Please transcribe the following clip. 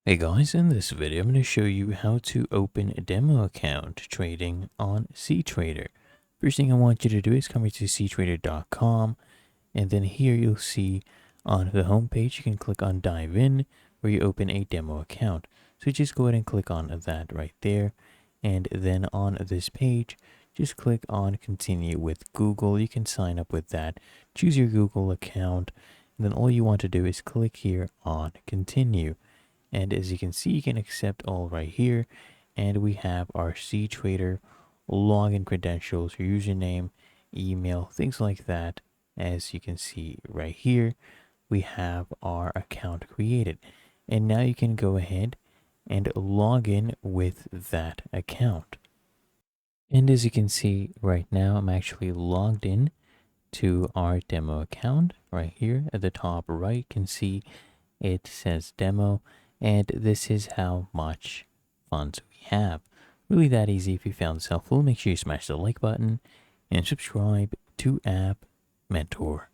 Hey guys, in this video I'm going to show you how to open a demo account trading on cTrader. First thing I want you to do is come here to cTrader.com, and then here you'll see on the home page you can click on dive in where you open a demo account. So just go ahead and click on that right there, and then on this page just click on continue with Google. You can sign up with that, choose your Google account, and then all you want to do is click here on continue. And as you can see, you can accept all right here. And we have our cTrader login credentials, your username, email, things like that. As you can see right here, we have our account created. And now you can go ahead and log in with that account. And as you can see right now, I'm actually logged in to our demo account right here at the top right. You can see it says demo, and this is how much funds we have. Really that easy. If you found this helpful, make sure you smash the like button and subscribe to App Mentor.